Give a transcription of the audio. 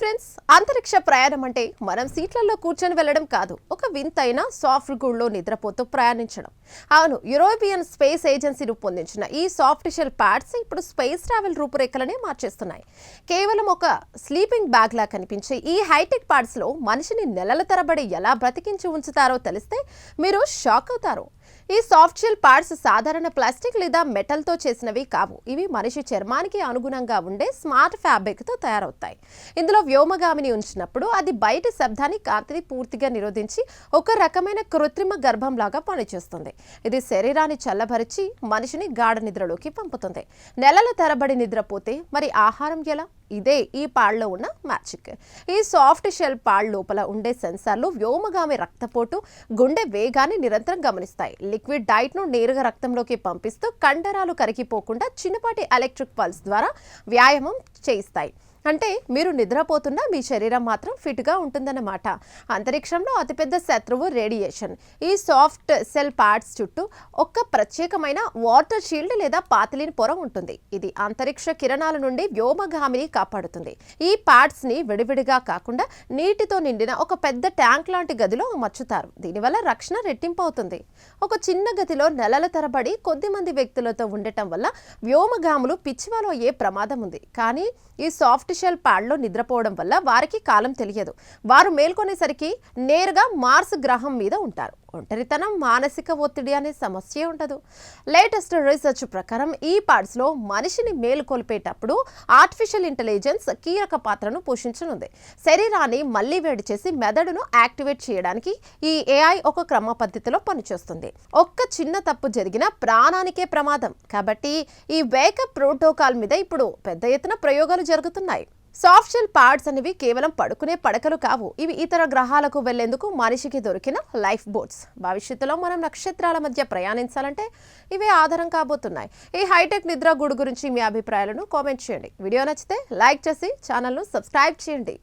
Friends, అంతరిక్ష ప్రయాణం అంటే మనం సీట్లలో కూర్చొని వెళ్ళడం కాదు, ఒక వింతైన సాఫ్ట్ గూడ్లో నిద్రపోతూ ప్రయాణించడం. అవును, యూరోపియన్ స్పేస్ ఏజెన్సీ రూపొందించిన ఈ సాఫ్ట్ షెల్ ప్యాడ్స్ ఇప్పుడు స్పేస్ ట్రావెల్ రూపురేఖలనే మార్చేస్తున్నాయి. కేవలం ఒక స్లీపింగ్ బ్యాగ్ లా కనిపించే ఈ హైటెక్ ప్యాడ్స్ లో మనిషిని నెలల తరబడి ఎలా బ్రతికించి ఉంచుతారో తెలిస్తే మీరు షాక్ అవుతారు. ఈ సాఫ్ట్ షెల్ ప్యాడ్స్ సాధారణ ప్లాస్టిక్ లేదా మెటల్ తో చేసినవి కావు. ఇవి మనిషి చర్మానికి అనుగుణంగా ఉండే స్మార్ట్ ఫ్యాబ్రిక్ తో తయారవుతాయి. ఇందులో వ్యోమగామిని ఉంచినప్పుడు అది బయట శబ్దాన్ని, కాంతిని పూర్తిగా నిరోధించి ఒక రకమైన కృత్రిమ గర్భం లాగా పనిచేస్తుంది. ఇది శరీరాన్ని చల్లబరిచి మనిషిని గాఢ నిద్రలోకి పంపుతుంది. నెలల తరబడి నిద్రపోతే మరి ఆహారం ఎలా? ఇదే ఈ పాడ్లో ఉన్న మ్యాజిక్. ఈ సాఫ్ట్ షెల్ పాడ్ లోపల ఉండే సెన్సార్లు వ్యోమగామి రక్తపోటు, గుండె వేగాన్ని నిరంతరం గమనిస్తాయి. లిక్విడ్ డైట్ ను నేరుగా రక్తంలోకి పంపిస్తూ కండరాలు కరిగిపోకుండా చిన్నపాటి ఎలక్ట్రిక్ పల్స్ ద్వారా వ్యాయామం చేయిస్తాయి. అంటే మీరు నిద్రపోతున్నా మీ శరీరం మాత్రం ఫిట్గా ఉంటుందన్నమాట. అంతరిక్షంలో అతిపెద్ద శత్రువు రేడియేషన్. ఈ సాఫ్ట్ సెల్ ప్యాడ్స్ చుట్టూ ఒక ప్రత్యేకమైన వాటర్ షీల్డ్ లేదా పాతలిన్ పొర ఉంటుంది. ఇది అంతరిక్ష కిరణాల నుండి వ్యోమగామిని కాపాడుతుంది. ఈ ప్యాడ్స్ ని విడివిడిగా కాకుండా నీటితో నిండిన ఒక పెద్ద ట్యాంక్ లాంటి గదిలో అమర్చుతారు. దీనివల్ల రక్షణ రెట్టింపు అవుతుంది. ఒక చిన్న గదిలో నెలల తరబడి కొద్ది మంది వ్యక్తులతో ఉండటం వల్ల వ్యోమగాములు పిచ్చివాలో అయ్యే ప్రమాదం ఉంది. కానీ ఈ సాఫ్ట్ షెల్ ప్యాడ్లో నిద్రపోవడం వల్ల వారికి కాలం తెలియదు. వారు మేల్కొనేసరికి నేరుగా మార్స్ గ్రహం మీద ఉంటారు. ఒంటరితనం, మానసిక ఒత్తిడి అనే సమస్య ఉండదు. లేటెస్ట్ రీసెర్చ్ ప్రకారం ఈ ప్యాడ్స్లో మనిషిని మేలుకొల్పేటప్పుడు ఆర్టిఫిషియల్ ఇంటెలిజెన్స్ కీలక పాత్రను పోషించనుంది. శరీరాన్ని మళ్లీ వేడి చేసి మెదడును యాక్టివేట్ చేయడానికి ఈ ఏఐ ఒక క్రమ పద్ధతిలో పనిచేస్తుంది. ఒక్క చిన్న తప్పు జరిగినా ప్రాణానికే ప్రమాదం. కాబట్టి ఈ వేకప్ ప్రోటోకాల్ మీద ఇప్పుడు పెద్ద ఎత్తున ప్రయోగాలు జరుగుతున్నాయి. సాఫ్ట్ షెల్ ప్యాడ్స్ అనేవి కేవలం పడుకునే పడకలు కావు. ఇవి ఇతర గ్రహాలకు వెళ్లేందుకు మనిషికి దొరికిన లైఫ్ బోట్స్. భవిష్యత్తులో మనం నక్షత్రాల మధ్య ప్రయాణించాలంటే ఇవే ఆధారం కాబోతున్నాయి. ఈ హైటెక్ నిద్ర గూడు గురించి మీ అభిప్రాయాలను కామెంట్ చేయండి. వీడియో నచ్చితే లైక్ చేసి ఛానల్ను సబ్స్క్రైబ్ చేయండి.